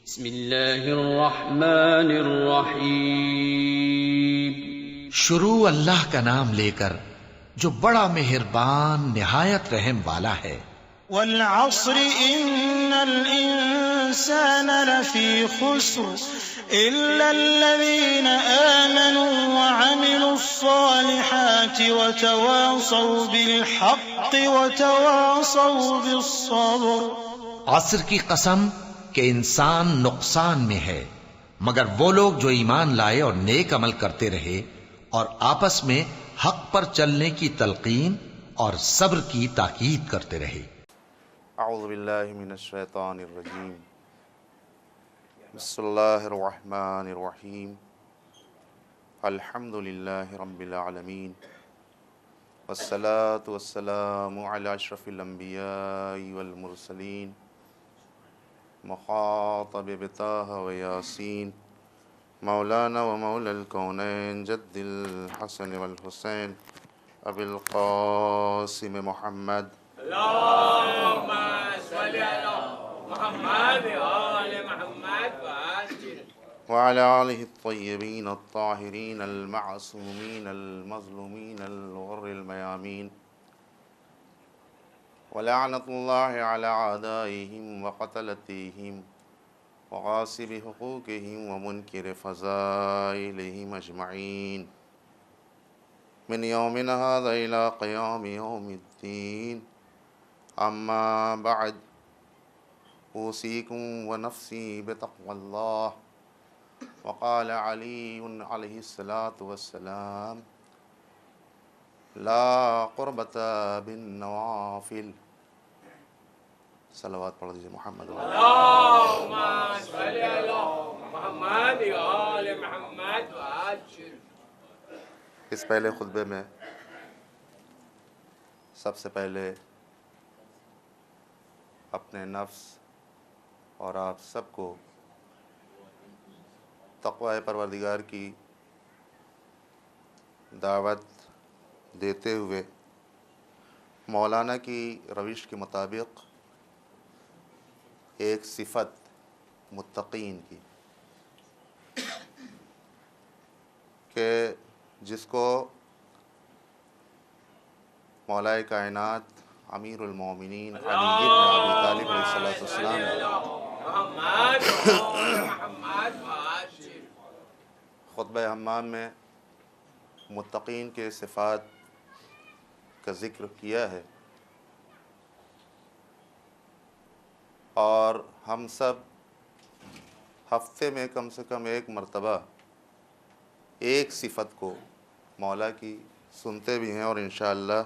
بسم اللہ الرحمن الرحیم۔ شروع اللہ کا نام لے کر جو بڑا مہربان نہایت رحم والا ہے۔ والعصر ان الانسان لفی خسر الا الذین آمنوا وعملوا الصالحات وتواصوا بالحق وتواصوا بالصبر۔ عصر کی قسم کہ انسان نقصان میں ہے مگر وہ لوگ جو ایمان لائے اور نیک عمل کرتے رہے اور آپس میں حق پر چلنے کی تلقین اور صبر کی تاکید کرتے رہے۔ اعوذ باللہ من الشیطان الرجیم، بسم اللہ الرحمن الرحیم، الحمد للہ رب العالمین، والصلاة والسلام علی اشرف الانبیاء والمرسلین، مخاطب بطہ و یاسین، مولانا و مولا الکونین جد الحسن والحسین ابی القاسم محمد اللهم صل على محمد وآل محمد وعجل وعلى آلہ الطیبین الطاہرین المعصومین المظلومین الغر المیامین، ولعنۃ اللہ علی اعدائہم وقتلتہم وغاصب حقوقہم ومنکر فضائلہم اجمعین، من یومنا ھذا الی قیام یوم الدین، اما بعد، اوصیکم ونفسی بتقوی اللہ۔ وقال علی علیہ الصلاۃ والسلام، لا قربۃ بالنوافل۔ صلوات پڑھ دیجیے محمد وعلی اللهم صل على محمد وآل محمد وعجل۔ اس پہلے خطبے میں سب سے پہلے اپنے نفس اور آپ سب کو تقوی پروردگار کی دعوت دیتے ہوئے مولانا کی روش کے مطابق ایک صفت متقین کی کہ جس کو مولا کائنات امیر المومنین علی بن ابی طالب علیہ السلام نے محمد وآل محمد وعجل۔ خطبہ حمام میں متقین کے صفات کا ذکر کیا ہے، اور ہم سب ہفتے میں کم سے کم ایک مرتبہ ایک صفت کو مولا کی سنتے بھی ہیں، اور انشاءاللہ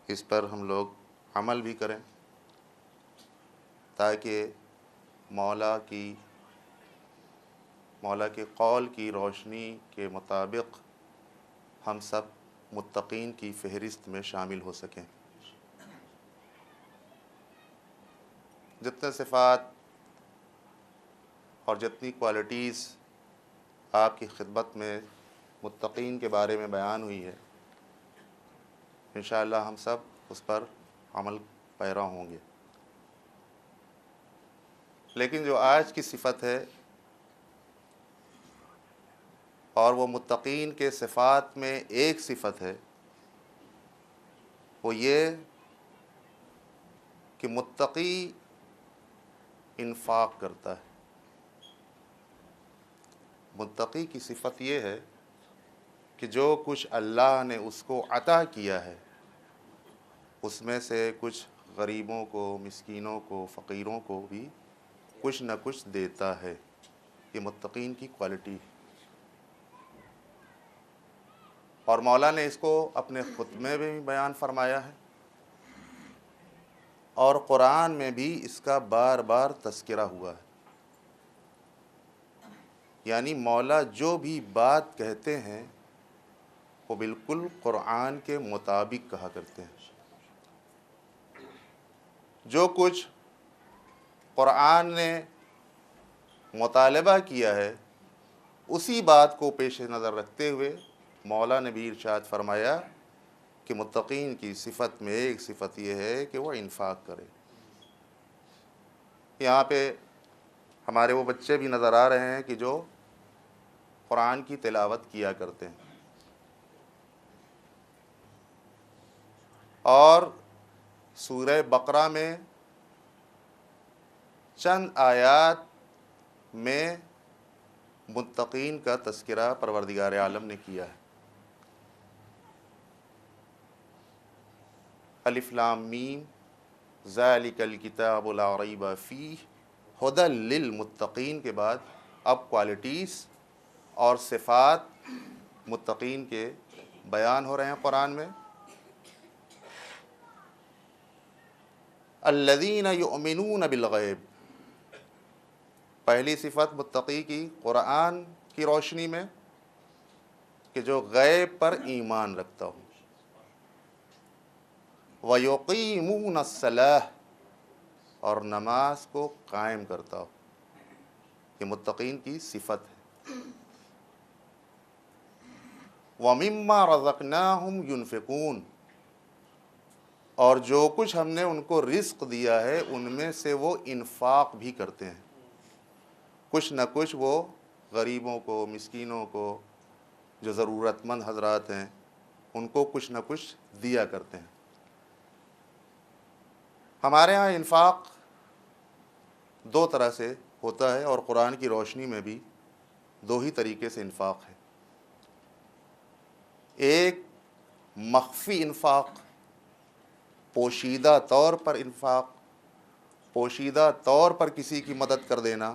اس پر ہم لوگ عمل بھی کریں تاکہ مولا کے قول کی روشنی کے مطابق ہم سب متقین کی فہرست میں شامل ہو سکیں۔ جتنے صفات اور جتنی کوالٹیز آپ کی خدمت میں متقین کے بارے میں بیان ہوئی ہے، انشاءاللہ ہم سب اس پر عمل پیرا ہوں گے۔ لیکن جو آج کی صفت ہے اور وہ متقین کے صفات میں ایک صفت ہے، وہ یہ کہ متقی انفاق کرتا ہے۔ متقی کی صفت یہ ہے کہ جو کچھ اللہ نے اس کو عطا کیا ہے اس میں سے کچھ غریبوں کو، مسکینوں کو، فقیروں کو بھی کچھ نہ کچھ دیتا ہے۔ یہ متقین کی کوالٹی ہے، اور مولا نے اس کو اپنے خطبے میں بھی بیان فرمایا ہے، اور قرآن میں بھی اس کا بار بار تذکرہ ہوا ہے۔ یعنی مولا جو بھی بات کہتے ہیں وہ بالکل قرآن کے مطابق کہا کرتے ہیں۔ جو کچھ قرآن نے مطالبہ کیا ہے اسی بات کو پیش نظر رکھتے ہوئے مولا نے بھی ارشاد فرمایا کہ متقین کی صفت میں ایک صفت یہ ہے کہ وہ انفاق کرے۔ یہاں پہ ہمارے وہ بچے بھی نظر آ رہے ہیں کہ جو قرآن کی تلاوت کیا کرتے ہیں. اور سورہ بقرہ میں چند آیات میں متقین کا تذکرہ پروردگار عالم نے کیا ہے. الف لام میم ذالک الکتاب لا ریب فیہ ھدی للمتقین کے بعد اب کوالٹیز اور صفات متقین کے بیان ہو رہے ہیں قرآن میں. الذین یؤمنون بالغیب، پہلی صفت متقی کی قرآن کی روشنی میں کہ جو غیب پر ایمان رکھتا ہو. وَيُقِيمُونَ الصَّلَاةَ، اور نماز کو قائم کرتا ہو. یہ متقین کی صفت ہے. وَمِمَّا رَزَقْنَاهُمْ يُنْفِقُونَ، اور جو کچھ ہم نے ان کو رزق دیا ہے ان میں سے وہ انفاق بھی کرتے ہیں. کچھ نہ کچھ وہ غریبوں کو، مسکینوں کو، جو ضرورت مند حضرات ہیں ان کو کچھ نہ کچھ دیا کرتے ہیں. ہمارے ہاں انفاق دو طرح سے ہوتا ہے، اور قرآن کی روشنی میں بھی دو ہی طریقے سے انفاق ہے. ایک مخفی انفاق، پوشیدہ طور پر انفاق، پوشیدہ طور پر کسی کی مدد کر دینا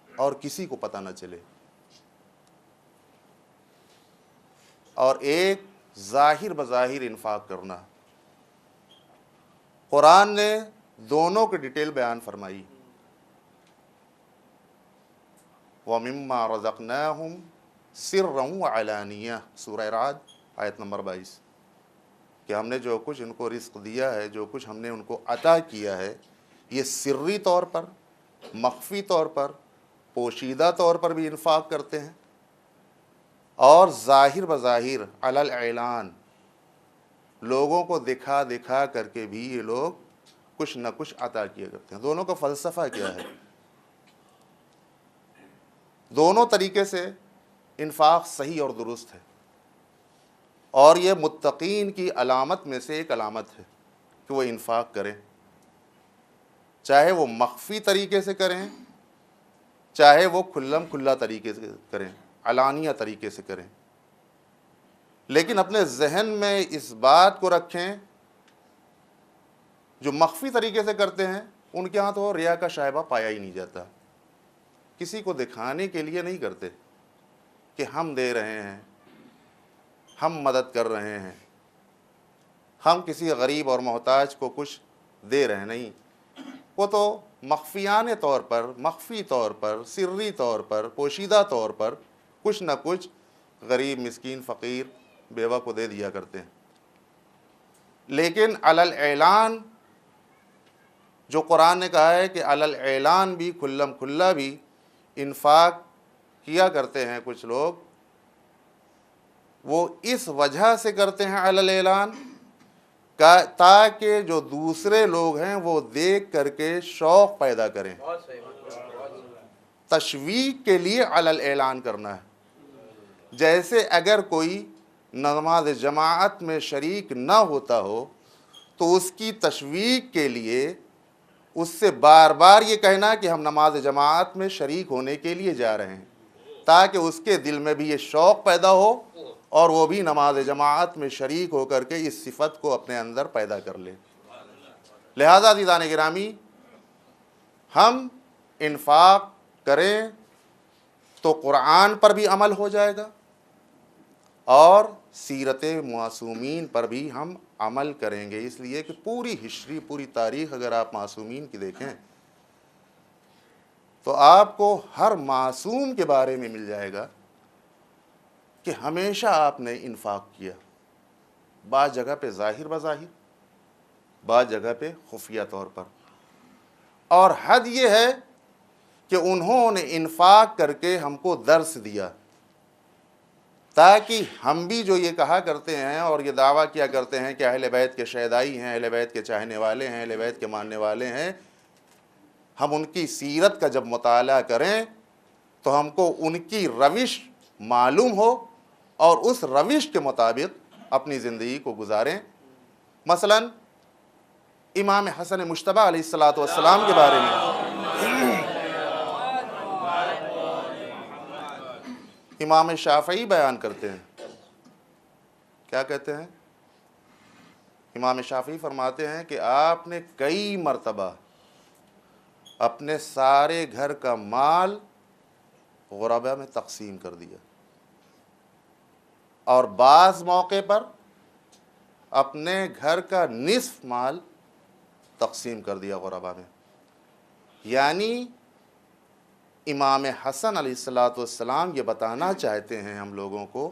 اور کسی کو پتہ نہ چلے. اور ایک ظاہر بظاہر انفاق کرنا. قرآن نے دونوں کی ڈیٹیل بیان فرمائی. وَمِمَّا رَزَقْنَاهُمْ سِرًّا وَعَلَانِيَةً، سورہ رعد آیت نمبر 22، کہ ہم نے جو کچھ ان کو رزق دیا ہے، جو کچھ ہم نے ان کو عطا کیا ہے، یہ سری طور پر، مخفی طور پر، پوشیدہ طور پر بھی انفاق کرتے ہیں، اور ظاہر بظاہر علی الاعلان، لوگوں کو دکھا دکھا کر کے بھی یہ لوگ کچھ نہ کچھ عطا کیا کرتے ہیں. دونوں کا فلسفہ کیا ہے؟ دونوں طریقے سے انفاق صحیح اور درست ہے، اور یہ متقین کی علامت میں سے ایک علامت ہے کہ وہ انفاق کریں، چاہے وہ مخفی طریقے سے کریں، چاہے وہ کھلم کھلا طریقے سے کریں، علانیہ طریقے سے کریں. لیکن اپنے ذہن میں اس بات کو رکھیں، جو مخفی طریقے سے کرتے ہیں ان کے ہاں تو ریا کا شائبہ پایا ہی نہیں جاتا. کسی کو دکھانے کے لیے نہیں کرتے کہ ہم دے رہے ہیں، ہم مدد کر رہے ہیں، ہم کسی غریب اور محتاج کو کچھ دے رہے ہیں. نہیں، وہ تو مخفیانہ طور پر، مخفی طور پر، سری طور پر، پوشیدہ طور پر کچھ نہ کچھ غریب، مسکین، فقیر، بیوہ کو دے دیا کرتے ہیں. لیکن علی الاعلان، جو قرآن نے کہا ہے کہ علی الاعلان بھی، کھلم کھلا بھی انفاق کیا کرتے ہیں کچھ لوگ، وہ اس وجہ سے کرتے ہیں علی الاعلان تاکہ جو دوسرے لوگ ہیں وہ دیکھ کر کے شوق پیدا کریں. تشویق کے لیے علی الاعلان کرنا ہے. جیسے اگر کوئی نماز جماعت میں شریک نہ ہوتا ہو تو اس کی تشویق کے لیے اس سے بار بار یہ کہنا کہ ہم نماز جماعت میں شریک ہونے کے لیے جا رہے ہیں، تاکہ اس کے دل میں بھی یہ شوق پیدا ہو اور وہ بھی نماز جماعت میں شریک ہو کر کے اس صفت کو اپنے اندر پیدا کر لے. لہذا عزیزان گرامی، ہم انفاق کریں تو قرآن پر بھی عمل ہو جائے گا، اور سیرت معصومین پر بھی ہم عمل کریں گے. اس لیے کہ پوری ہسٹری، پوری تاریخ اگر آپ معصومین کی دیکھیں تو آپ کو ہر معصوم کے بارے میں مل جائے گا کہ ہمیشہ آپ نے انفاق کیا، بعض جگہ پہ ظاہر بظاہر، بعض جگہ پہ خفیہ طور پر. اور حد یہ ہے کہ انہوں نے انفاق کر کے ہم کو درس دیا، تاکہ ہم بھی جو یہ کہا کرتے ہیں اور یہ دعویٰ کیا کرتے ہیں کہ اہل بیت کے شیدائی ہیں، اہل بیت کے چاہنے والے ہیں، اہل بیت کے ماننے والے ہیں، ہم ان کی سیرت کا جب مطالعہ کریں تو ہم کو ان کی روش معلوم ہو اور اس روش کے مطابق اپنی زندگی کو گزاریں۔ مثلا امام حسن مجتبی علیہ السلام کے بارے میں امام شافعی بیان کرتے ہیں، کیا کہتے ہیں؟ امام شافعی فرماتے ہیں کہ آپ نے کئی مرتبہ اپنے سارے گھر کا مال غربا میں تقسیم کر دیا، اور بعض موقع پر اپنے گھر کا نصف مال تقسیم کر دیا غربا میں۔ یعنی امام حسن علیہ السلام یہ بتانا چاہتے ہیں ہم لوگوں کو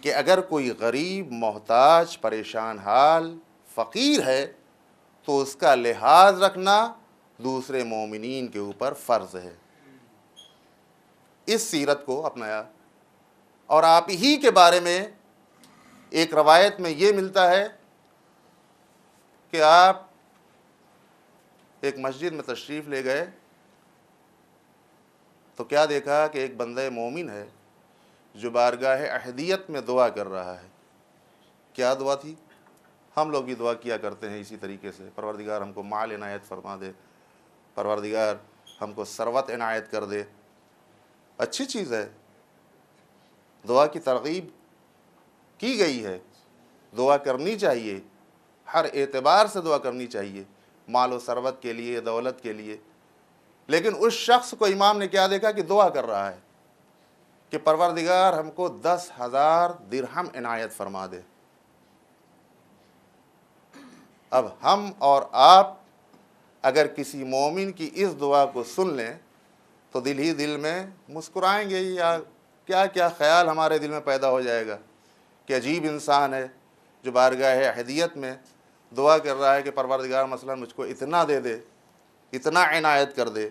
کہ اگر کوئی غریب، محتاج، پریشان حال، فقیر ہے تو اس کا لحاظ رکھنا دوسرے مومنین کے اوپر فرض ہے۔ اس سیرت کو اپنایا، اور آپ ہی کے بارے میں ایک روایت میں یہ ملتا ہے کہ آپ ایک مسجد میں تشریف لے گئے تو کیا دیکھا کہ ایک بندہ مومن ہے جو بارگاہ احدیت میں دعا کر رہا ہے۔ کیا دعا تھی؟ ہم لوگ بھی دعا کیا کرتے ہیں اسی طریقے سے، پروردگار ہم کو مال عنایت فرما دے، پروردگار ہم کو ثروت عنایت کر دے۔ اچھی چیز ہے، دعا کی ترغیب کی گئی ہے، دعا کرنی چاہیے، ہر اعتبار سے دعا کرنی چاہیے، مال و ثروت کے لیے، دولت کے لیے۔ لیکن اس شخص کو امام نے کیا دیکھا کہ دعا کر رہا ہے کہ پروردگار ہم کو 10,000 درہم عنایت فرما دے۔ اب ہم اور آپ اگر کسی مومن کی اس دعا کو سن لیں تو دل ہی دل میں مسکرائیں گے، یا کیا کیا خیال ہمارے دل میں پیدا ہو جائے گا کہ عجیب انسان ہے جو بارگاہ احدیت میں دعا کر رہا ہے کہ پروردگار مثلا مجھ کو اتنا دے دے، اتنا عنایت کر دے،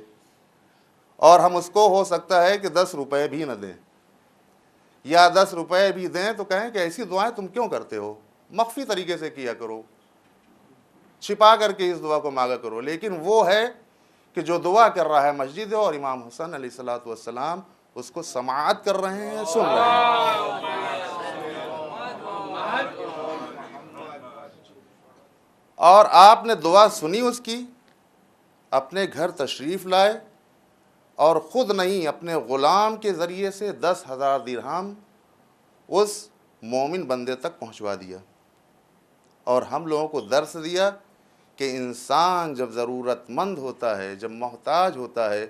اور ہم اس کو ہو سکتا ہے کہ 10 روپے بھی نہ دیں، یا 10 روپے بھی دیں تو کہیں کہ ایسی دعائیں تم کیوں کرتے ہو، مخفی طریقے سے کیا کرو، چھپا کر کے اس دعا کو مانگا کرو۔ لیکن وہ ہے کہ جو دعا کر رہا ہے مسجد، اور امام حسن علیہ السلام اس کو سماعت کر رہے ہیں، سن رہے ہیں، اور آپ نے دعا سنی اس کی، اپنے گھر تشریف لائے، اور خود نہیں اپنے غلام کے ذریعے سے 10,000 درہم اس مومن بندے تک پہنچوا دیا، اور ہم لوگوں کو درس دیا کہ انسان جب ضرورت مند ہوتا ہے، جب محتاج ہوتا ہے،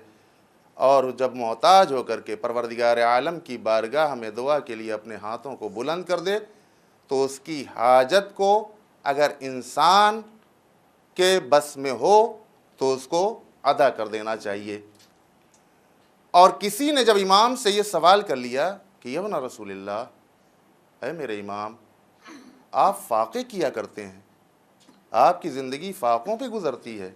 اور جب محتاج ہو کر کے پروردگار عالم کی بارگاہ میں دعا کے لیے اپنے ہاتھوں کو بلند کر دے تو اس کی حاجت کو اگر انسان کے بس میں ہو تو اس کو ادا کر دینا چاہیے۔ اور کسی نے جب امام سے یہ سوال کر لیا کہ یا ابن رسول اللہ، اے میرے امام، آپ فاقے کیا کرتے ہیں، آپ کی زندگی فاقوں پہ گزرتی ہے،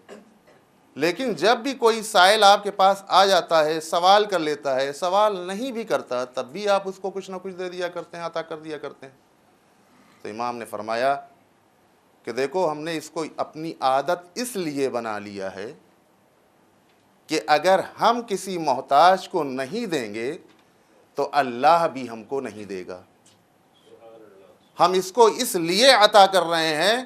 لیکن جب بھی کوئی سائل آپ کے پاس آ جاتا ہے، سوال کر لیتا ہے، سوال نہیں بھی کرتا تب بھی آپ اس کو کچھ نہ کچھ دے دیا کرتے ہیں، عطا کر دیا کرتے ہیں۔ تو امام نے فرمایا کہ دیکھو، ہم نے اس کو اپنی عادت اس لیے بنا لیا ہے کہ اگر ہم کسی محتاج کو نہیں دیں گے تو اللہ بھی ہم کو نہیں دے گا۔ ہم اس کو اس لیے عطا کر رہے ہیں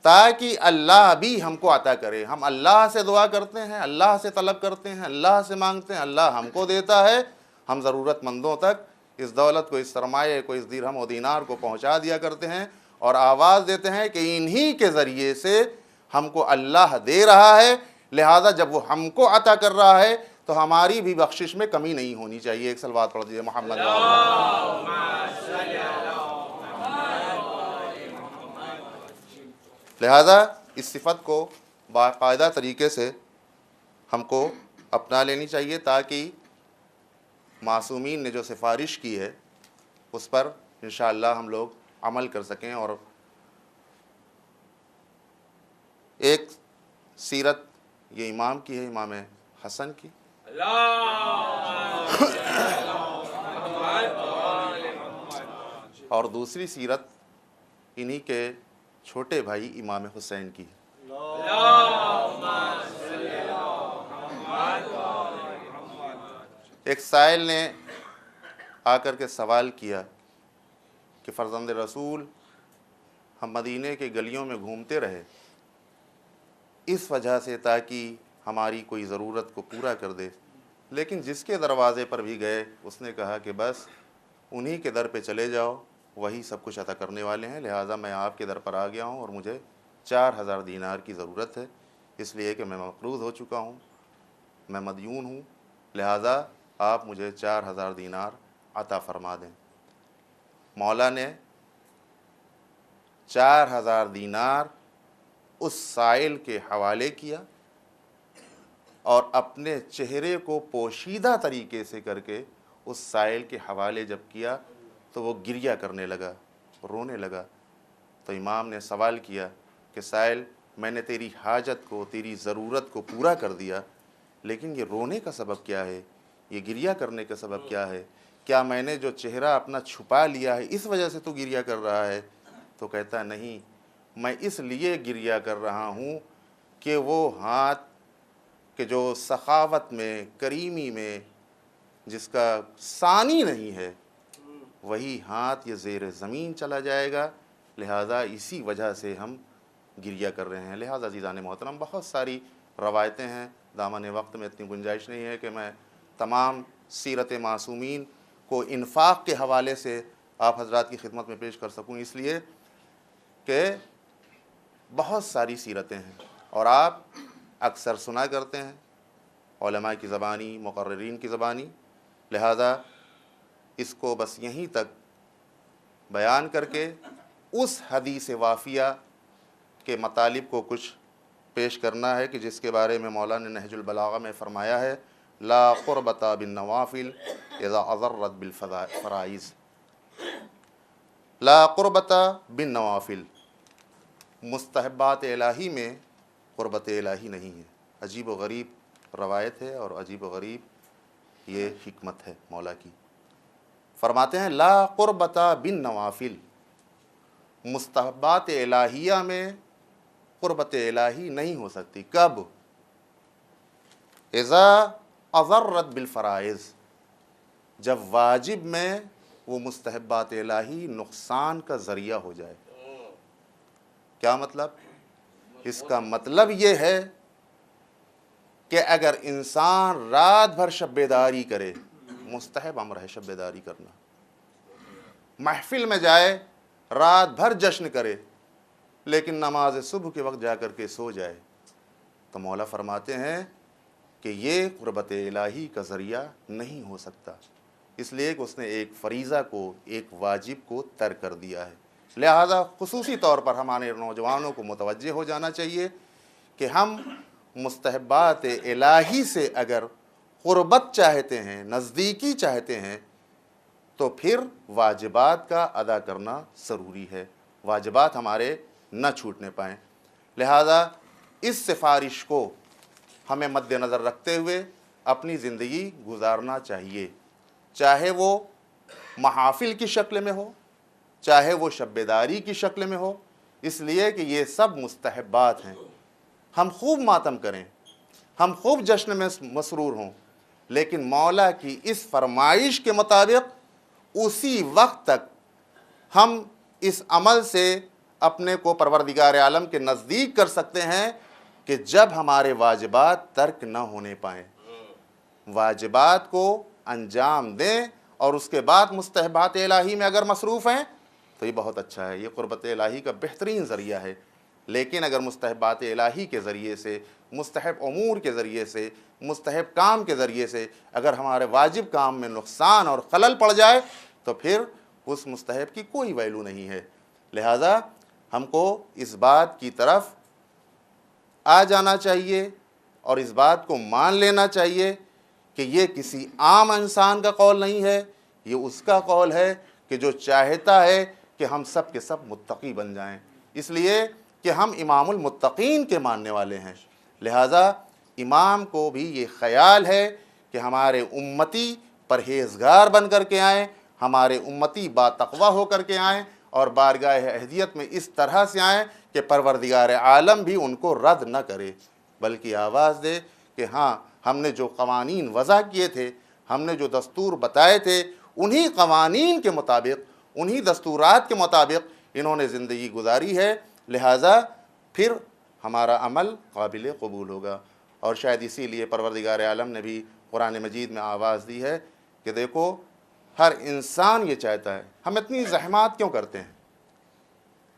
تاکہ اللہ بھی ہم کو عطا کرے۔ ہم اللہ سے دعا کرتے ہیں، اللہ سے طلب کرتے ہیں، اللہ سے مانگتے ہیں، اللہ ہم کو دیتا ہے، ہم ضرورت مندوں تک اس دولت کو، اس سرمایہ کو، اس درہم و دینار کو پہنچا دیا کرتے ہیں، اور آواز دیتے ہیں کہ انہی کے ذریعے سے ہم کو اللہ دے رہا ہے، لہذا جب وہ ہم کو عطا کر رہا ہے تو ہماری بھی بخشش میں کمی نہیں ہونی چاہیے۔ ایک صلوات پڑھ دیجیے محمد۔ لہذا اس صفت کو باقاعدہ طریقے سے ہم کو اپنا لینی چاہیے تاکہ معصومین نے جو سفارش کی ہے اس پر انشاءاللہ ہم لوگ عمل کر سکیں۔ اور ایک سیرت یہ امام کی ہے، امام حسن کی، اور دوسری سیرت انہی کے چھوٹے بھائی امام حسین کی ہے۔ ایک سائل نے آ کر کے سوال کیا کہ فرزند رسول، ہم مدینے کے گلیوں میں گھومتے رہے اس وجہ سے تاکہ ہماری کوئی ضرورت کو پورا کر دے، لیکن جس کے دروازے پر بھی گئے اس نے کہا کہ بس انہی کے در پہ چلے جاؤ، وہی سب کچھ عطا کرنے والے ہیں، لہٰذا میں آپ کے در پر آ گیا ہوں اور مجھے 4000 دینار کی ضرورت ہے، اس لیے کہ میں مقروض ہو چکا ہوں، میں مدیون ہوں، لہٰذا آپ مجھے 4000 دینار عطا فرما دیں۔ مولا نے 4000 دینار اس سائل کے حوالے کیا اور اپنے چہرے کو پوشیدہ طریقے سے کر کے اس سائل کے حوالے جب کیا تو وہ گریہ کرنے لگا، رونے لگا۔ تو امام نے سوال کیا کہ سائل، میں نے تیری حاجت کو، تیری ضرورت کو پورا کر دیا، لیکن یہ رونے کا سبب کیا ہے، یہ گریہ کرنے کا سبب کیا ہے؟ کیا میں نے جو چہرہ اپنا چھپا لیا ہے اس وجہ سے تو گریہ کر رہا ہے؟ تو کہتا نہیں، میں اس لیے گریہ کر رہا ہوں کہ وہ ہاتھ کہ جو سخاوت میں، کریمی میں جس کا ثانی نہیں ہے، وہی ہاتھ یہ زیر زمین چلا جائے گا، لہٰذا اسی وجہ سے ہم گریہ کر رہے ہیں۔ لہٰذا عزیزان محترم، بہت ساری روایتیں ہیں، دامن وقت میں اتنی گنجائش نہیں ہے کہ میں تمام سیرت معصومین کو انفاق کے حوالے سے آپ حضرات کی خدمت میں پیش کر سکوں، اس لیے کہ بہت ساری سیرتیں ہیں اور آپ اکثر سنا کرتے ہیں علماء کی زبانی، مقررین کی زبانی، لہذا اس کو بس یہیں تک بیان کر کے اس حدیث وافیہ کے مطالب کو کچھ پیش کرنا ہے کہ جس کے بارے میں مولانا نے نہج البلاغہ میں فرمایا ہے، لا قربۃ بالنوافل اذا اضرت بالفرائض۔ لا قربۃ بالنوافل، مستحبات الہی میں قربت الہی نہیں ہے۔ عجیب و غریب روایت ہے اور عجیب و غریب یہ حکمت ہے مولا کی۔ فرماتے ہیں لا قربۃ بالنوافل، مستحبات الہیہ میں قربت الہی نہیں ہو سکتی۔ کب؟ اذا اضرت بالفرائض، جب واجب میں وہ مستحبات الہی نقصان کا ذریعہ ہو جائے۔ کیا مطلب؟ اس کا مطلب یہ ہے کہ اگر انسان رات بھر شب بیداری کرے، مستحب امر ہے شب بیداری کرنا، محفل میں جائے رات بھر جشن کرے لیکن نماز صبح کے وقت جا کر کے سو جائے، تو مولا فرماتے ہیں کہ یہ قربت الہی کا ذریعہ نہیں ہو سکتا، اس لیے کہ اس نے ایک فریضہ کو، ایک واجب کو ترک کر دیا ہے۔ لہذا خصوصی طور پر ہمارے نوجوانوں کو متوجہ ہو جانا چاہیے کہ ہم مستحبات الہی سے اگر قربت چاہتے ہیں، نزدیکی چاہتے ہیں، تو پھر واجبات کا ادا کرنا ضروری ہے، واجبات ہمارے نہ چھوٹنے پائیں۔ لہذا اس سفارش کو ہمیں مد نظر رکھتے ہوئے اپنی زندگی گزارنا چاہیے، چاہے وہ محافل کی شکل میں ہو، چاہے وہ شب بیداری کی شکل میں ہو، اس لیے کہ یہ سب مستحبات ہیں۔ ہم خوب ماتم کریں، ہم خوب جشن میں مسرور ہوں، لیکن مولا کی اس فرمائش کے مطابق اسی وقت تک ہم اس عمل سے اپنے کو پروردگار عالم کے نزدیک کر سکتے ہیں کہ جب ہمارے واجبات ترک نہ ہونے پائیں، واجبات کو انجام دیں اور اس کے بعد مستحبات الہی میں اگر مصروف ہیں تو یہ بہت اچھا ہے، یہ قربت الہی کا بہترین ذریعہ ہے۔ لیکن اگر مستحبات الہی کے ذریعے سے، مستحب امور کے ذریعے سے، مستحب کام کے ذریعے سے اگر ہمارے واجب کام میں نقصان اور خلل پڑ جائے تو پھر اس مستحب کی کوئی ویلو نہیں ہے۔ لہذا ہم کو اس بات کی طرف آ جانا چاہیے اور اس بات کو مان لینا چاہیے کہ یہ کسی عام انسان کا قول نہیں ہے، یہ اس کا قول ہے کہ جو چاہتا ہے کہ ہم سب کے سب متقی بن جائیں، اس لیے کہ ہم امام المتقین کے ماننے والے ہیں۔ لہذا امام کو بھی یہ خیال ہے کہ ہمارے امتی پرہیزگار بن کر کے آئیں، ہمارے امتی باتقویٰ ہو کر کے آئیں اور بارگاہ اہدیت میں اس طرح سے آئیں کہ پروردگار عالم بھی ان کو رد نہ کرے، بلکہ آواز دے کہ ہاں ہم نے جو قوانین وضع کیے تھے، ہم نے جو دستور بتائے تھے انہی قوانین کے مطابق، انہی دستورات کے مطابق انہوں نے زندگی گزاری ہے، لہٰذا پھر ہمارا عمل قابل قبول ہوگا۔ اور شاید اسی لیے پروردگار عالم نے بھی قرآن مجید میں آواز دی ہے کہ دیکھو ہر انسان یہ چاہتا ہے، ہم اتنی زحمات کیوں کرتے ہیں؟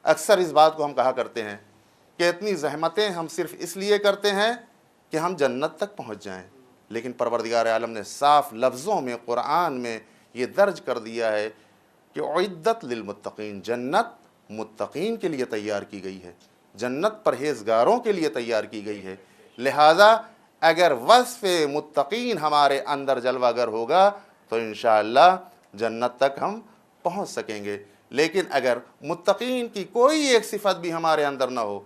اکثر اس بات کو ہم کہا کرتے ہیں کہ اتنی زحمتیں ہم صرف اس لیے کرتے ہیں کہ ہم جنت تک پہنچ جائیں، لیکن پروردگار عالم نے صاف لفظوں میں قرآن میں یہ درج کر دیا ہے کہ اعدت للمتقین، جنت متقین کے لیے تیار کی گئی ہے، جنت پرہیزگاروں کے لیے تیار کی گئی ہے۔ لہٰذا اگر وصف متقین ہمارے اندر جلوہ گر ہوگا تو انشاءاللہ جنت تک ہم پہنچ سکیں گے، لیکن اگر متقین کی کوئی ایک صفت بھی ہمارے اندر نہ ہو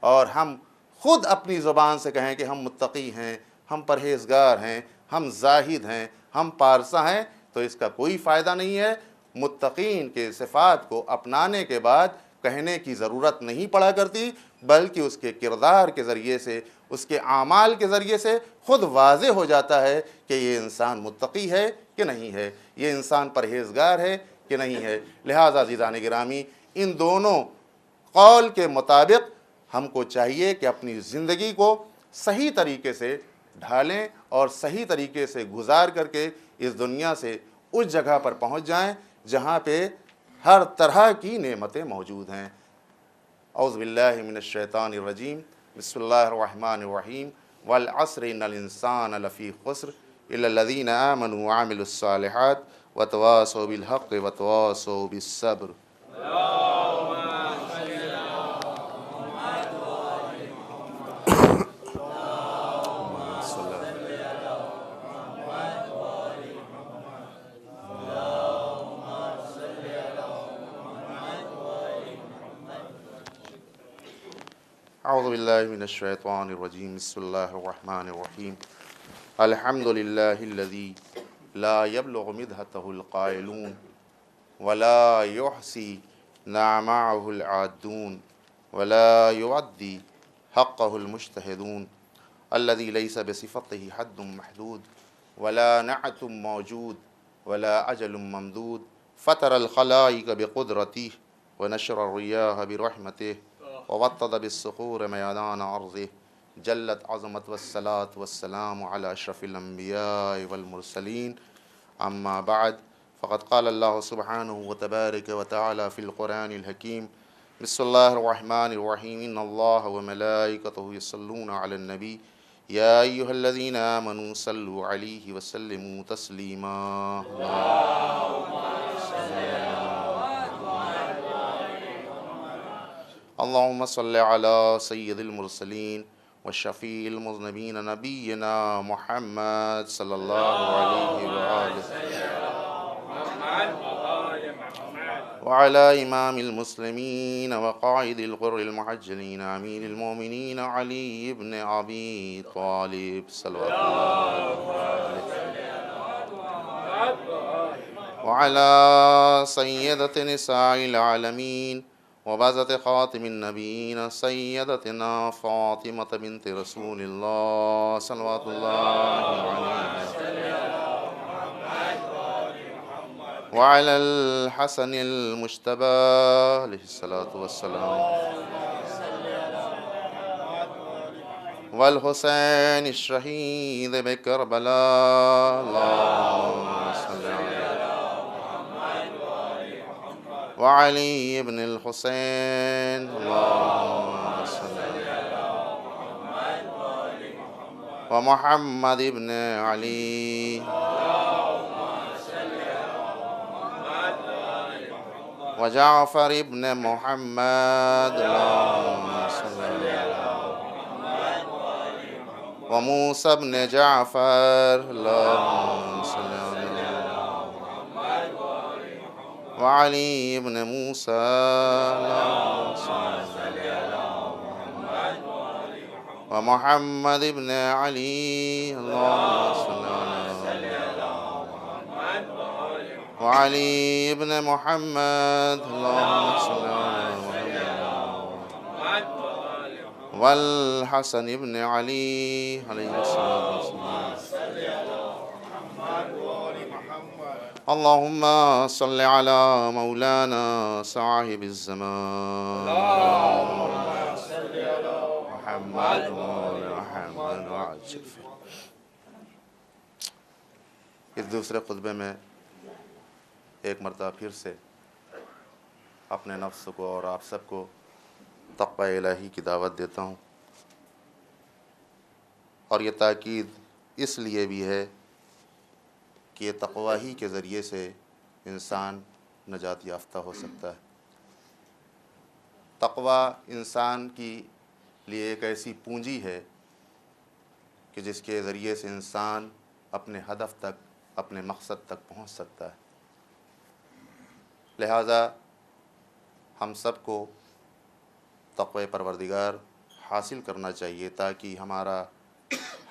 اور ہم خود اپنی زبان سے کہیں کہ ہم متقی ہیں، ہم پرہیزگار ہیں، ہم زاہد ہیں، ہم پارسا ہیں، تو اس کا کوئی فائدہ نہیں ہے۔ متقین کے صفات کو اپنانے کے بعد کہنے کی ضرورت نہیں پڑا کرتی، بلکہ اس کے کردار کے ذریعے سے، اس کے اعمال کے ذریعے سے خود واضح ہو جاتا ہے کہ یہ انسان متقی ہے کہ نہیں ہے، یہ انسان پرہیزگار ہے کہ نہیں ہے۔ لہٰذا عزیزان گرامی، ان دونوں قول کے مطابق ہم کو چاہیے کہ اپنی زندگی کو صحیح طریقے سے ڈھالیں اور صحیح طریقے سے گزار کر کے اس دنیا سے اس جگہ پر پہنچ جائیں جہاں پہ ہر طرح کی نعمتیں موجود ہیں۔ اعوذ باللہ من الشیطان الرجیم، بسم اللہ الرحمن الرحیم، والعصر ان الانسان لفی خسر الا الذین آمنوا وعملوا الصالحات وتواصوا بالحق وتواصوا بالصبر۔ اعوذ باللہ من الشیطان الرجیم، بسم اللہ الرحمن الرحیم، الحمد للہ الذی لا یبلغ مدحتہ القائلون ولا یحصی نعماءہ العادون ولا یعدی حقہ المجتہدون، الذی لیس بصفتہ حد محدود ولا نعت موجود ولا اجل ممدود، فطر الخلائق بقدرتہ ونشر الریاح برحمتہ ووطد بالصخور میدان عرضه، جلت عظمت والصلاة والسلام على اشرف الانبیاء والمرسلین، اما بعد فقد قال اللہ سبحانہ وتبارک وتعالی فی القرآن الحکیم، بسم اللہ الرحمن الرحیم، ان اللہ وملائکتہ یصلون علی النبی یا ایہا الذین آمنوا صلوا علیہ وسلموا تسلیما۔ اللہم صل علی سید المرسلین والشفیع المذنبین نبینا محمد صلی اللہ علیہ وآلہ وعلى امام المسلمین وقائد الغر المحجلین امیر المومنین علی ابن ابی طالب صلوات اللہ علیہ وعلى سیدۃ نساء العالمین وبعزت خاتم النبیین سیدتنا فاطمة بنت رسول اللہ صلوات اللہ علیہ وعلى الحسن المجتبى علیہ الصلاة والسلام والحسین الشہید بکربلاء اللہم صلی علیہ وعلی ابن الحسین اللہم صلی علیہ ومحمد ابن علی وجعفر ابن محمد اللہم صلی علیہ وموسى ابن جعفر اللہم صلی علیہ وعلی ابن موسیٰ اللہم صلی علیہ ومحمد ابن علی اللہم صلی علیہ وعلی ابن محمد اللہم صلی علیہ والحسن ابن علی علیہ السلام اللهم صل على مولانا صاحب الزمان محمد محمد وعجل. اس دوسرے خطبے میں ایک مرتبہ پھر سے اپنے نفس کو اور آپ سب کو تقوی الہی کی دعوت دیتا ہوں، اور یہ تاکید اس لیے بھی ہے کہ تقوی ہی کے ذریعے سے انسان نجات یافتہ ہو سکتا ہے. تقوی انسان کی لیے ایک ایسی پونجی ہے کہ جس کے ذریعے سے انسان اپنے ہدف تک، اپنے مقصد تک پہنچ سکتا ہے. لہذا ہم سب کو تقوی پروردگار حاصل کرنا چاہیے تاکہ ہمارا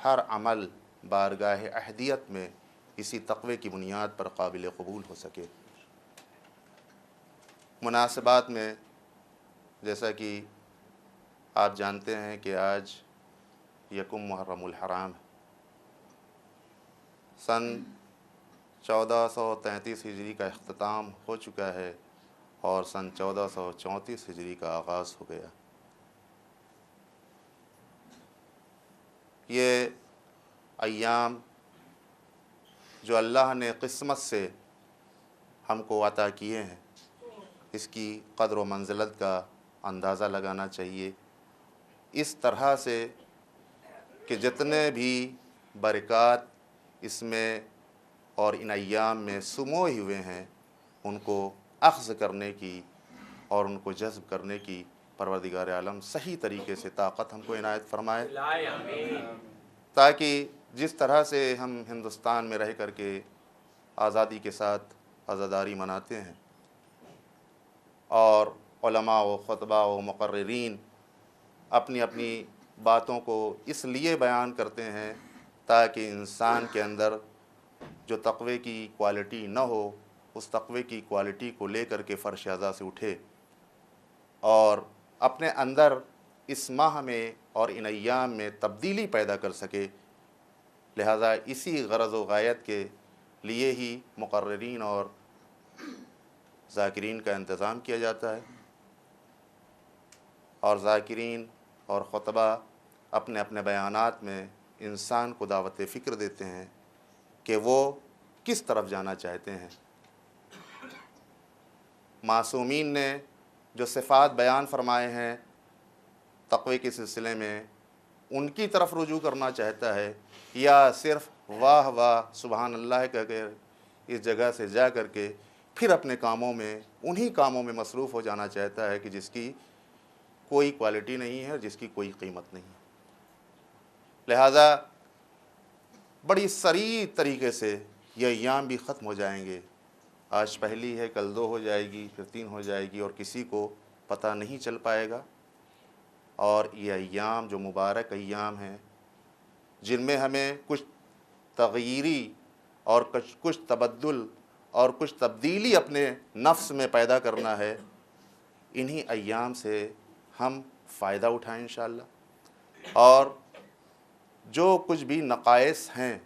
ہر عمل بارگاہ احدیت میں اسی تقوی کی بنیاد پر قابل قبول ہو سکے. مناسبات میں جیسا کہ آپ جانتے ہیں کہ آج یکم محرم الحرام ہے. سن 1433 ہجری کا اختتام ہو چکا ہے اور سن 1434 ہجری کا آغاز ہو گیا. یہ ایام جو اللہ نے قسمت سے ہم کو عطا کیے ہیں، اس کی قدر و منزلت کا اندازہ لگانا چاہیے، اس طرح سے کہ جتنے بھی برکات اس میں اور ان ایام میں سموئے ہوئے ہیں ان کو اخذ کرنے کی اور ان کو جذب کرنے کی پروردگار عالم صحیح طریقے سے طاقت ہم کو عنایت فرمائے، تاکہ جس طرح سے ہم ہندوستان میں رہ کر کے آزادی کے ساتھ عزاداری مناتے ہیں اور علماء و خطباء و مقررین اپنی اپنی باتوں کو اس لیے بیان کرتے ہیں تاکہ انسان کے اندر جو تقوی کی کوالٹی نہ ہو، اس تقوی کی کوالٹی کو لے کر کے فرش اعضاء سے اٹھے اور اپنے اندر اس ماہ میں اور ان ایام میں تبدیلی پیدا کر سکے. لہذا اسی غرض و غایت کے لیے ہی مقررین اور ذاکرین کا انتظام کیا جاتا ہے، اور ذاکرین اور خطبہ اپنے اپنے بیانات میں انسان کو دعوت فکر دیتے ہیں کہ وہ کس طرف جانا چاہتے ہیں. معصومین نے جو صفات بیان فرمائے ہیں تقوی کے سلسلے میں، ان کی طرف رجوع کرنا چاہتا ہے یا صرف واہ واہ سبحان اللہ کہہ کے اس جگہ سے جا کر کے پھر اپنے کاموں میں انہی کاموں میں مصروف ہو جانا چاہتا ہے کہ جس کی کوئی کوالٹی نہیں ہے، جس کی کوئی قیمت نہیں ہے. لہذا بڑی سریع طریقے سے یہ ایام بھی ختم ہو جائیں گے. آج پہلی ہے، کل 2 ہو جائے گی، پھر 3 ہو جائے گی اور کسی کو پتہ نہیں چل پائے گا. اور یہ ایام جو مبارک ایام ہیں جن میں ہمیں کچھ تغییری اور کچھ تبدل اور کچھ تبدیلی اپنے نفس میں پیدا کرنا ہے، انہی ایام سے ہم فائدہ اٹھائیں انشاءاللہ. اور جو کچھ بھی نقائص ہیں،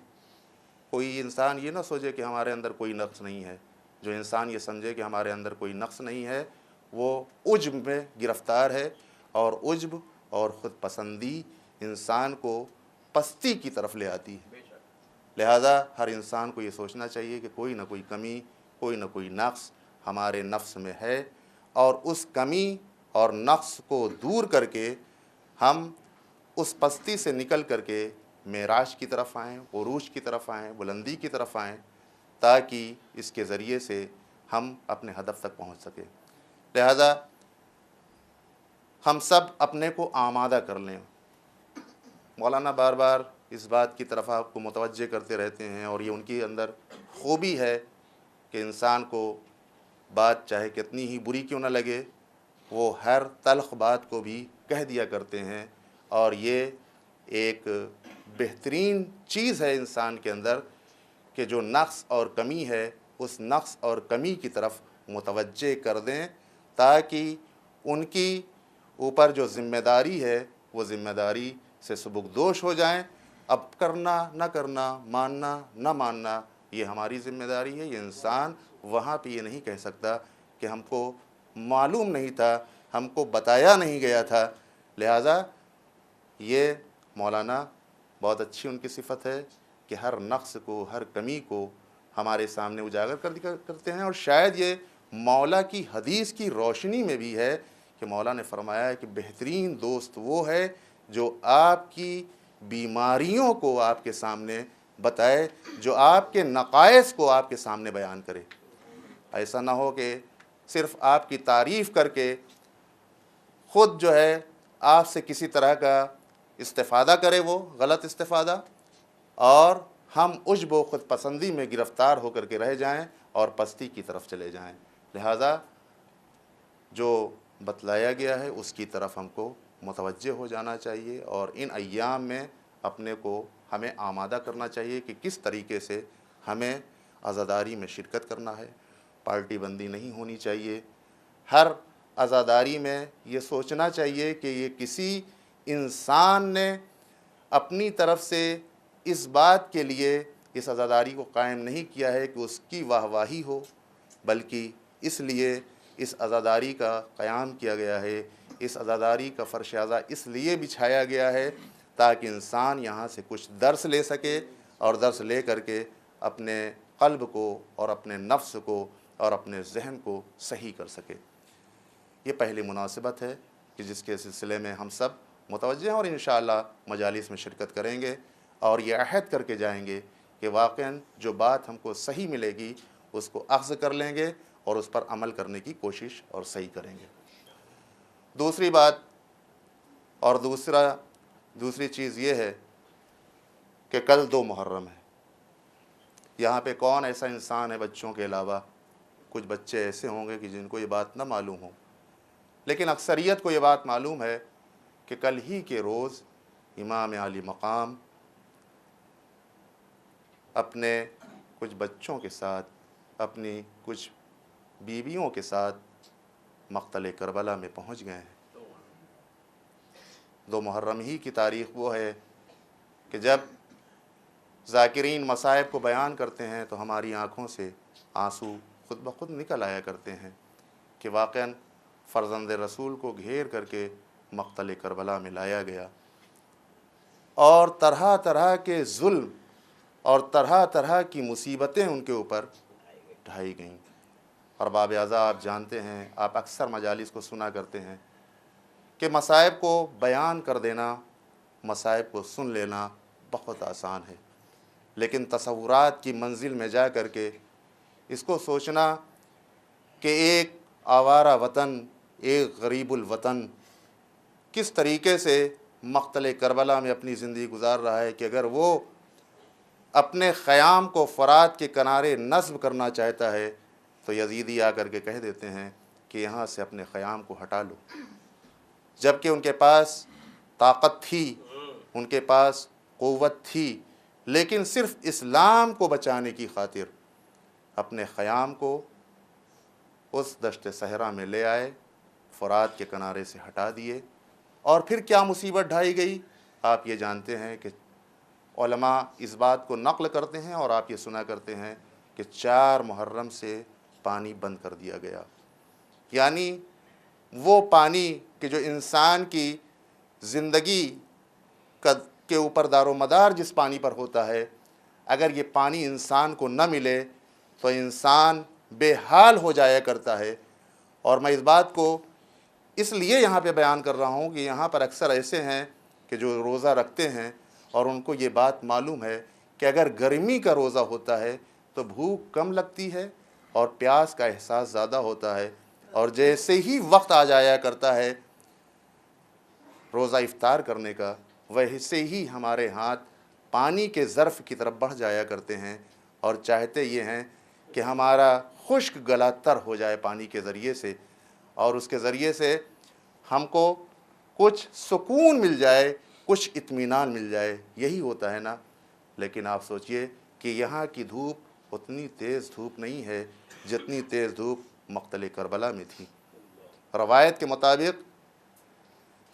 کوئی انسان یہ نہ سوچے کہ ہمارے اندر کوئی نقص نہیں ہے. جو انسان یہ سمجھے کہ ہمارے اندر کوئی نقص نہیں ہے وہ عجب میں گرفتار ہے، اور عجب اور خود پسندی انسان کو پستی کی طرف لے آتی ہے. لہذا ہر انسان کو یہ سوچنا چاہیے کہ کوئی نہ کوئی کمی، کوئی نہ کوئی نقص ہمارے نفس میں ہے، اور اس کمی اور نقص کو دور کر کے ہم اس پستی سے نکل کر کے معراج کی طرف آئیں، عروج کی طرف آئیں، بلندی کی طرف آئیں، تاکہ اس کے ذریعے سے ہم اپنے ہدف تک پہنچ سکیں. لہذا ہم سب اپنے کو آمادہ کر لیں. مولانا بار بار اس بات کی طرف آپ کو متوجہ کرتے رہتے ہیں، اور یہ ان کی اندر خوبی ہے کہ انسان کو بات چاہے کتنی ہی بری کیوں نہ لگے، وہ ہر تلخ بات کو بھی کہہ دیا کرتے ہیں. اور یہ ایک بہترین چیز ہے انسان کے اندر کہ جو نقص اور کمی ہے اس نقص اور کمی کی طرف متوجہ کر دیں، تاکہ ان کی اوپر جو ذمہ داری ہے وہ ذمہ داری سے سبکدوش ہو جائیں. اب کرنا نہ کرنا، ماننا نہ ماننا، یہ ہماری ذمہ داری ہے. یہ انسان وہاں پہ یہ نہیں کہہ سکتا کہ ہم کو معلوم نہیں تھا، ہم کو بتایا نہیں گیا تھا. لہٰذا یہ مولانا بہت اچھی ان کی صفت ہے کہ ہر نقص کو، ہر کمی کو ہمارے سامنے اجاگر کرتے ہیں. اور شاید یہ مولا کی حدیث کی روشنی میں بھی ہے کہ مولا نے فرمایا ہے کہ بہترین دوست وہ ہے جو آپ کی بیماریوں کو آپ کے سامنے بتائے، جو آپ کے نقائص کو آپ کے سامنے بیان کرے. ایسا نہ ہو کہ صرف آپ کی تعریف کر کے خود جو ہے آپ سے کسی طرح کا استفادہ کرے، وہ غلط استفادہ، اور ہم عجب و خود پسندی میں گرفتار ہو کر کے رہ جائیں اور پستی کی طرف چلے جائیں. لہٰذا جو بتلایا گیا ہے اس کی طرف ہم کو متوجہ ہو جانا چاہیے، اور ان ایام میں اپنے کو ہمیں آمادہ کرنا چاہیے کہ کس طریقے سے ہمیں عزاداری میں شرکت کرنا ہے. پارٹی بندی نہیں ہونی چاہیے. ہر عزاداری میں یہ سوچنا چاہیے کہ یہ کسی انسان نے اپنی طرف سے اس بات کے لیے اس عزاداری کو قائم نہیں کیا ہے کہ اس کی واہ واہی ہو، بلکہ اس لیے اس عزاداری کا قیام کیا گیا ہے، اس عزاداری کا فرش اعضا اس لیے بچھایا گیا ہے تاکہ انسان یہاں سے کچھ درس لے سکے، اور درس لے کر کے اپنے قلب کو اور اپنے نفس کو اور اپنے ذہن کو صحیح کر سکے. یہ پہلی مناسبت ہے کہ جس کے سلسلے میں ہم سب متوجہ ہیں، اور انشاءاللہ مجالس میں شرکت کریں گے اور یہ عہد کر کے جائیں گے کہ واقعاً جو بات ہم کو صحیح ملے گی اس کو اخذ کر لیں گے اور اس پر عمل کرنے کی کوشش اور صحیح کریں گے. دوسری بات اور دوسری چیز یہ ہے کہ کل 2 محرم ہے. یہاں پہ کون ایسا انسان ہے بچوں کے علاوہ؟ کچھ بچے ایسے ہوں گے کہ جن کو یہ بات نہ معلوم ہو، لیکن اکثریت کو یہ بات معلوم ہے کہ کل ہی کے روز امام عالی مقام اپنے کچھ بچوں کے ساتھ، اپنی کچھ بیویوں کے ساتھ مقتل کربلا میں پہنچ گئے ہیں. 2 محرم ہی کی تاریخ وہ ہے کہ جب ذاکرین مصائب کو بیان کرتے ہیں تو ہماری آنکھوں سے آنسو خود بخود نکل آیا کرتے ہیں کہ واقعاً فرزند رسول کو گھیر کر کے مقتل کربلا میں لایا گیا، اور طرح طرح کے ظلم اور طرح طرح کی مصیبتیں ان کے اوپر ڈھائی گئیں. اور باب اعضاء آپ جانتے ہیں، آپ اکثر مجالس کو سنا کرتے ہیں کہ مصائب کو بیان کر دینا، مصائب کو سن لینا بہت آسان ہے، لیکن تصورات کی منزل میں جا کر کے اس کو سوچنا کہ ایک آوارہ وطن، ایک غریب الوطن کس طریقے سے مقتل کربلا میں اپنی زندگی گزار رہا ہے، کہ اگر وہ اپنے خیام کو فرات کے کنارے نصب کرنا چاہتا ہے تو یزیدی آ کر کے کہہ دیتے ہیں کہ یہاں سے اپنے خیام کو ہٹا لو. جبکہ ان کے پاس طاقت تھی، ان کے پاس قوت تھی، لیکن صرف اسلام کو بچانے کی خاطر اپنے خیام کو اس دشت صحرا میں لے آئے، فرات کے کنارے سے ہٹا دیے. اور پھر کیا مصیبت ڈھائی گئی آپ یہ جانتے ہیں کہ علماء اس بات کو نقل کرتے ہیں اور آپ یہ سنا کرتے ہیں کہ 4 محرم سے پانی بند کر دیا گیا. یعنی وہ پانی کہ جو انسان کی زندگی کے اوپر دار و مدار جس پانی پر ہوتا ہے، اگر یہ پانی انسان کو نہ ملے تو انسان بے حال ہو جایا کرتا ہے. اور میں اس بات کو اس لیے یہاں پہ بیان کر رہا ہوں کہ یہاں پر اکثر ایسے ہیں کہ جو روزہ رکھتے ہیں اور ان کو یہ بات معلوم ہے کہ اگر گرمی کا روزہ ہوتا ہے تو بھوک کم لگتی ہے اور پیاس کا احساس زیادہ ہوتا ہے، اور جیسے ہی وقت آ جایا کرتا ہے روزہ افطار کرنے کا، ویسے ہی ہمارے ہاتھ پانی کے ظرف کی طرف بڑھ جایا کرتے ہیں اور چاہتے یہ ہیں کہ ہمارا خشک گلا تر ہو جائے پانی کے ذریعے سے، اور اس کے ذریعے سے ہم کو کچھ سکون مل جائے، کچھ اطمینان مل جائے. یہی ہوتا ہے نا. لیکن آپ سوچئے کہ یہاں کی دھوپ اتنی تیز دھوپ نہیں ہے جتنی تیز دھوپ مقتل کربلا میں تھی. روایت کے مطابق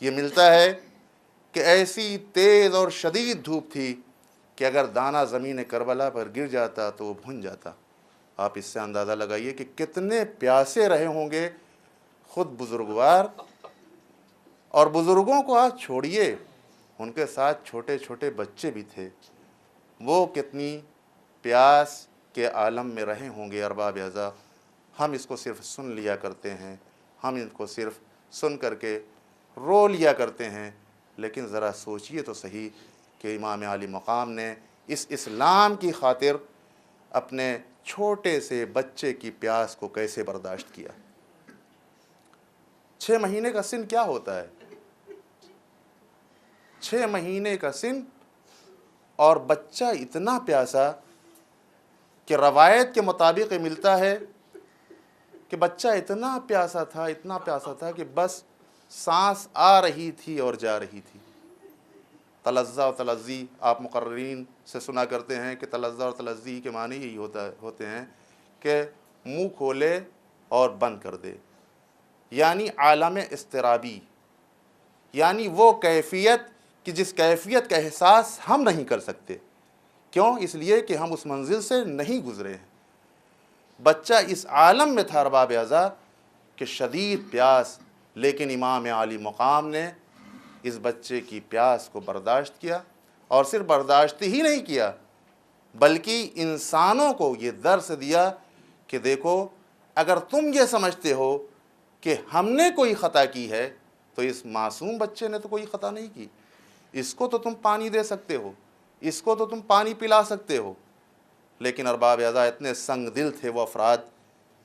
یہ ملتا ہے کہ ایسی تیز اور شدید دھوپ تھی کہ اگر دانہ زمین کربلا پر گر جاتا تو وہ بھن جاتا۔ آپ اس سے اندازہ لگائیے کہ کتنے پیاسے رہے ہوں گے خود بزرگوار، اور بزرگوں کو آج چھوڑیے، ان کے ساتھ چھوٹے چھوٹے بچے بھی تھے، وہ کتنی پیاس کے عالم میں رہے ہوں گے ارباب اعضاء۔ ہم اس کو صرف سن لیا کرتے ہیں، ہم ان کو صرف سن کر کے رو لیا کرتے ہیں، لیکن ذرا سوچئے تو صحیح کہ امام عالی مقام نے اس اسلام کی خاطر اپنے چھوٹے سے بچے کی پیاس کو کیسے برداشت کیا۔ 6 مہینے کا سن کیا ہوتا ہے؟ 6 مہینے کا سن، اور بچہ اتنا پیاسا کہ روایت کے مطابق یہ ملتا ہے کہ بچہ اتنا پیاسا تھا کہ بس سانس آ رہی تھی اور جا رہی تھی۔ تلظہ و تلظی آپ مقررین سے سنا کرتے ہیں کہ تلظہ اور تلظی کے معنی یہی ہوتے ہیں کہ منہ کھولے اور بند کر دے، یعنی عالم اضطرابی، یعنی وہ کیفیت کہ جس کیفیت کا احساس ہم نہیں کر سکتے۔ کیوں؟ اس لیے کہ ہم اس منزل سے نہیں گزرے ہیں۔ بچہ اس عالم میں تھا ارباب اعضاء کہ شدید پیاس، لیکن امام عالی مقام نے اس بچے کی پیاس کو برداشت کیا، اور صرف برداشت ہی نہیں کیا بلکہ انسانوں کو یہ درس دیا کہ دیکھو، اگر تم یہ سمجھتے ہو کہ ہم نے کوئی خطا کی ہے تو اس معصوم بچے نے تو کوئی خطا نہیں کی، اس کو تو تم پانی دے سکتے ہو، اس کو تو تم پانی پلا سکتے ہو۔ لیکن ارباب اعضاء اتنے سنگ دل تھے وہ افراد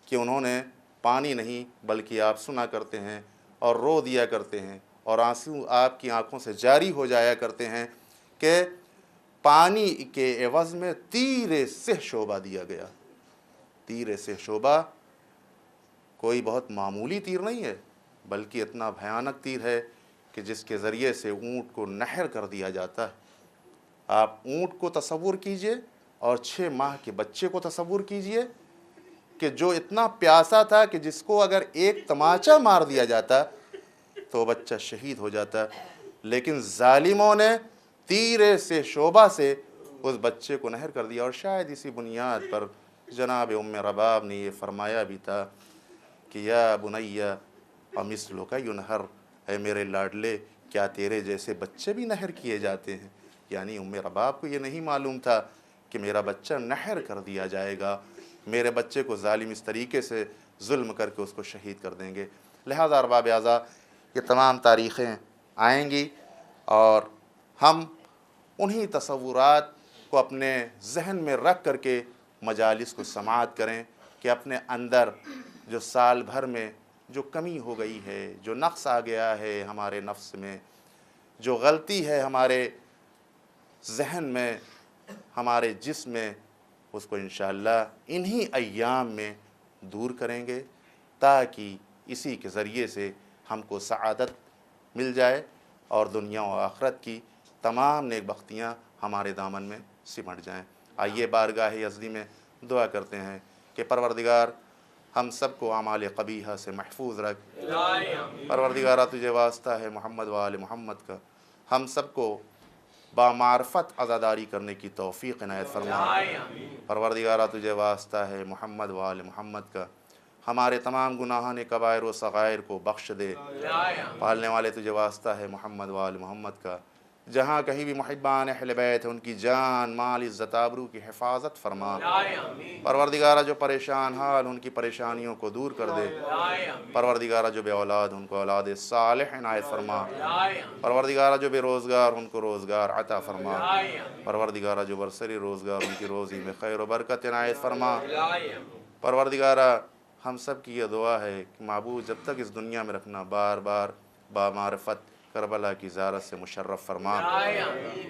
کہ انہوں نے پانی نہیں بلکہ آپ سنا کرتے ہیں اور رو دیا کرتے ہیں، اور آنسو آپ کی آنکھوں سے جاری ہو جایا کرتے ہیں کہ پانی کے عوض میں تیر سہ شعبہ دیا گیا۔ تیر سہ شعبہ کوئی بہت معمولی تیر نہیں ہے، بلکہ اتنا بھیانک تیر ہے کہ جس کے ذریعے سے اونٹ کو نحر کر دیا جاتا ہے۔ آپ اونٹ کو تصور کیجئے اور 6 ماہ کے بچے کو تصور کیجئے کہ جو اتنا پیاسا تھا کہ جس کو اگر ایک تماچا مار دیا جاتا تو بچہ شہید ہو جاتا، لیکن ظالموں نے تیر سے شعبہ سے اس بچے کو نہر کر دیا۔ اور شاید اسی بنیاد پر جناب ام رباب نے یہ فرمایا بھی تھا کہ یا بنیا ومثلک ینہر، اے میرے لاڈلے، کیا تیرے جیسے بچے بھی نہر کیے جاتے ہیں؟ یعنی ام رباب کو یہ نہیں معلوم تھا کہ میرا بچہ نہر کر دیا جائے گا، میرے بچے کو ظالم اس طریقے سے ظلم کر کے اس کو شہید کر دیں گے۔ لہذا ارباب اعضاء، یہ تمام تاریخیں آئیں گی اور ہم انہی تصورات کو اپنے ذہن میں رکھ کر کے مجالس کو سماعت کریں کہ اپنے اندر جو سال بھر میں جو کمی ہو گئی ہے، جو نقص آ گیا ہے ہمارے نفس میں، جو غلطی ہے ہمارے ذہن میں، ہمارے جسم میں، اس کو انشاءاللہ انہی ایام میں دور کریں گے، تاکہ اسی کے ذریعے سے ہم کو سعادت مل جائے اور دنیا و آخرت کی تمام نیک بختیاں ہمارے دامن میں سمٹ جائیں۔ آئیے بارگاہ یزدی میں دعا کرتے ہیں کہ پروردگار ہم سب کو اعمال قبیحہ سے محفوظ رکھ۔ پروردگارہ تجھے واسطہ ہے محمد و آل محمد کا، ہم سب کو بامعرفت عزاداری کرنے کی توفیق عنایت فرما۔ پروردگارہ تجھے واسطہ ہے محمد و آل محمد کا، ہمارے تمام گناہان کبائر و صغائر کو بخش دے۔ پالنے والے تجھے واسطہ ہے محمد و آل محمد کا، جہاں کہیں بھی محبان اہل بیت ہے ان کی جان مال عزت آبرو کی حفاظت فرما۔ پروردگارہ جو پریشان حال ان کی پریشانیوں کو دور کر دے۔ پروردگارہ جو بے اولاد ان کو اولاد صالح عنایت فرما۔ پروردگارہ جو بے روزگار ان کو روزگار عطا فرما۔ پروردگارہ جو برسری روزگار ان کی روزی میں خیر و برکت عنایت فرما۔ پروردگارہ ہم سب کی یہ دعا ہے کہ معبود جب تک اس دنیا میں رکھنا، بار بار بامعرفت کربلا کی زیارت سے مشرف فرما،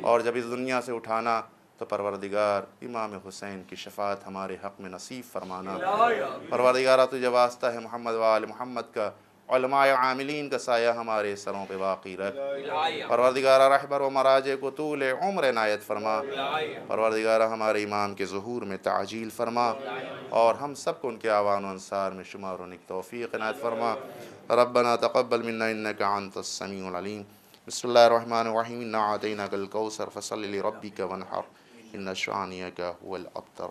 اور جب اس دنیا سے اٹھانا تو پروردگار امام حسین کی شفاعت ہمارے حق میں نصیب فرمانا۔ پروردگارہ تجھے واسطہ ہے محمد و آل محمد کا، علماء عاملین کا سایہ ہمارے سروں پہ باقی رکھ۔ پروردگارہ رہبر و مراجع کو طول عمر عنایت فرما۔ پروردگارہ ہمارے امام کے ظہور میں تعجیل فرما، اور ہم سب کو ان کے اعوان و انصار میں شمار ہونے کی توفیق عنایت فرما۔ ربنا تقبل منا انك انت السميع العليم۔ بسم اللہ الرحمن الرحیم، انا اعطیناک الکوثر فصل لربک وانحر ان شانئک هو الابتر۔